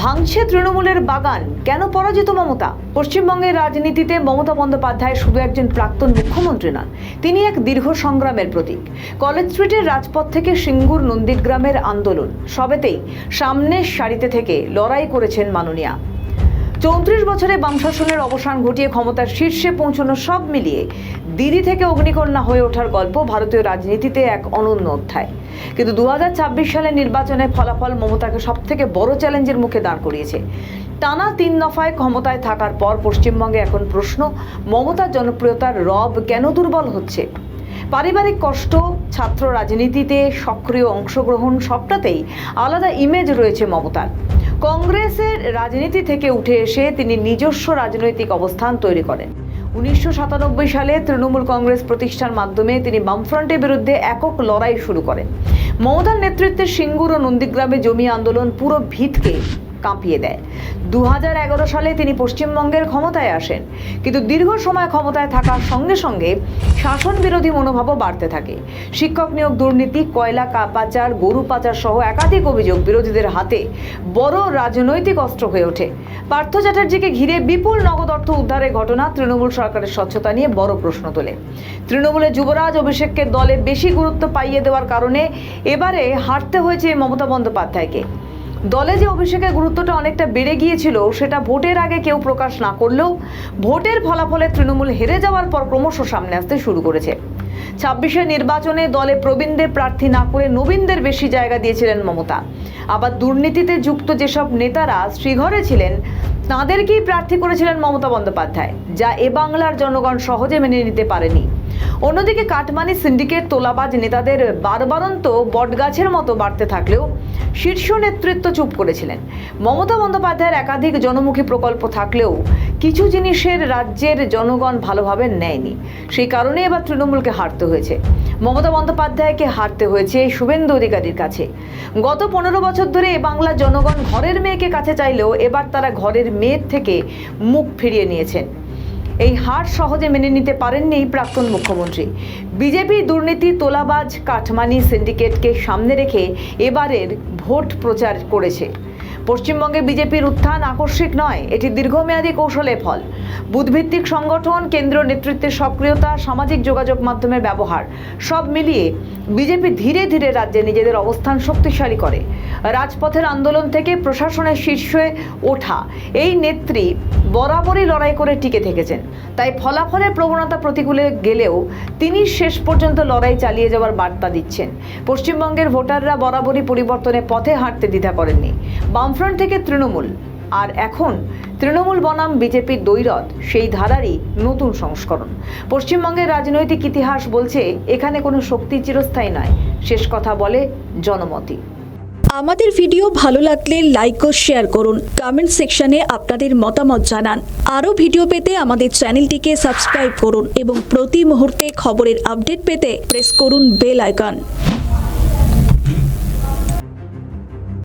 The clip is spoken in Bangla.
ভাঙছে তৃণমূলের বাগান, কেন পরাজিত মমতা? পশ্চিমবঙ্গের রাজনীতিতে মমতা বন্দ্যোপাধ্যায় শুধু একজন প্রাক্তন মুখ্যমন্ত্রী নন, তিনি এক দীর্ঘ সংগ্রামের প্রতীক। কলেজ স্ট্রিটের রাজপথ থেকে সিঙ্গুর নন্দীগ্রামের আন্দোলন, সবেতেই সামনের সারিতে থেকে লড়াই করেছেন মাননীয়া। 34 বছরে বাম শাসনের অবসান ঘটিয়ে ক্ষমতার শীর্ষে পৌঁছানো, সব মিলিয়ে দিদি থেকে অগ্নিকন্যা হয়ে ওঠার গল্প ভারতীয় রাজনীতিতে এক অনন্য অধ্যায়। কিন্তু 2026 সালের নির্বাচনের ফলাফল মমতাকে সবথেকে বড় চ্যালেঞ্জের মুখে দাঁড় করিয়েছে। টানা 3 দফায় ক্ষমতায় থাকার পর পশ্চিমবঙ্গে এখন প্রশ্ন, মমতার জনপ্রিয়তার রব কেন দুর্বল হচ্ছে? পারিবারিক কষ্ট, ছাত্র রাজনীতিতে সক্রিয় অংশগ্রহণ, সবটাতেই আলাদা ইমেজ রয়েছে মমতার। কংগ্রেসের রাজনীতি থেকে উঠে এসে তিনি নিজস্ব রাজনৈতিক অবস্থান তৈরি করেন। 1997 সালে তৃণমূল কংগ্রেস প্রতিষ্ঠার মাধ্যমে তিনি বামফ্রন্টের বিরুদ্ধে একক লড়াই শুরু করেন। মমতার নেতৃত্বে সিঙ্গুর ও নন্দীগ্রামে জমি আন্দোলন পুরো ভিতকে কাঁপিয়ে দেয়। 2011 সালে তিনি পশ্চিমবঙ্গের ক্ষমতায় আসেন, কিন্তু দীর্ঘ সময় ক্ষমতায় থাকার সঙ্গে সঙ্গে শাসন বিরোধী মনোভাবও বাড়তে থাকে। শিক্ষক নিয়োগ দুর্নীতি, কয়লা পাচার, গরু পাচার সহ একাধিক অভিযোগ বিরোধীদের হাতে বড় রাজনৈতিক অস্ত্র হয়ে ওঠে। পার্থ চ্যাটার্জিকে ঘিরে বিপুল নগদ অর্থ উদ্ধারের ঘটনা তৃণমূল সরকারের স্বচ্ছতা নিয়ে বড় প্রশ্ন তোলে। তৃণমূলের যুবরাজ অভিষেককে দলে বেশি গুরুত্ব পাইয়ে দেওয়ার কারণে এবারে হারতে হয়েছে মমতা বন্দ্যোপাধ্যায়কে। দলে যে অভিষেকের গুরুত্বটা অনেকটা বেড়ে গিয়েছিল, সেটা ভোটের আগে কেউ প্রকাশ না করলেও ভোটের ফলাফলে তৃণমূল হেরে যাওয়ার পর ক্রমশ সামনে আসতে শুরু করেছে। 26 নির্বাচনে দলে প্রবীণদের প্রার্থী না করে নবীনদের বেশি জায়গা দিয়েছিলেন মমতা। আবার দুর্নীতিতে যুক্ত যেসব নেতারা শ্রীঘরে ছিলেন, তাঁদেরকেই প্রার্থী করেছিলেন মমতা বন্দ্যোপাধ্যায়, যা এ বাংলার জনগণ সহজে মেনে নিতে পারেনি। অন্যদিকে কাটমানি সিন্ডিকেট, তোলাবাজ নেতাদের বারবারন্ত বটগাছের মতো বাড়তে থাকলেও শীর্ষ নেতৃত্ব চুপ করেছিলেন। মমতা বন্দ্যোপাধ্যায়ের একাধিক জনমুখী প্রকল্প থাকলেও কিছু জিনিসের রাজ্যের জনগণ ভালোভাবে নেয়নি। সেই কারণে এবার তৃণমূলকে হারতে হয়েছে। মমতা বন্দ্যোপাধ্যায়কে হারতে হয়েছে শুভেন্দু অধিকারীর কাছে। গত 15 বছর ধরে এ বাংলার জনগণ ঘরের মেয়েকে কাছে চাইলেও এবার তারা ঘরের মেয়ের থেকে মুখ ফিরিয়ে নিয়েছেন। এই হার সহজে মেনে নিতে পারেননি প্রাক্তন মুখ্যমন্ত্রী। বিজেপি দুর্নীতি, তোলাবাজ, কাটমানি সিন্ডিকেটকে সামনে রেখে এবারের ভোট প্রচার করেছে। পশ্চিমবঙ্গে বিজেপির উত্থান আকস্মিক নয়, এটি দীর্ঘমেয়াদী কৌশলের ফল। বুথভিত্তিক সংগঠন, কেন্দ্রীয় নেতৃত্বের সক্রিয়তা, সামাজিক যোগাযোগ মাধ্যমের ব্যবহার, সব মিলিয়ে বিজেপি ধীরে ধীরে রাজ্যে নিজেদের অবস্থান শক্তিশালী করে। রাজপথের আন্দোলন থেকে প্রশাসনের শীর্ষে ওঠা এই নেত্রী বরাবরই লড়াই করে টিকে থেকেছেন। তাই ফলাফলের প্রবণতা প্রতিকূলে গেলেও তিনি শেষ পর্যন্ত লড়াই চালিয়ে যাওয়ার বার্তা দিচ্ছেন। পশ্চিমবঙ্গের ভোটাররা বরাবরই পরিবর্তনের পথে হাঁটতে দ্বিধা করেননি। বামফ্রন্ট থেকে তৃণমূল, আর এখন তৃণমূল বনাম বিজেপির দ্বৈরথ সেই ধারারই নতুন সংস্করণ। পশ্চিমবঙ্গের রাজনৈতিক ইতিহাস বলছে, এখানে কোনো শক্তি চিরস্থায়ী নয়, শেষ কথা বলে জনমতই। আমাদের ভিডিও ভালো লাগলে লাইক ও শেয়ার করুন, কমেন্ট সেকশনে আপনাদের মতামত জানান। আরও ভিডিও পেতে আমাদের চ্যানেলটিকে সাবস্ক্রাইব করুন এবং প্রতি মুহূর্তে খবরের আপডেট পেতে প্রেস করুন বেল আইকন।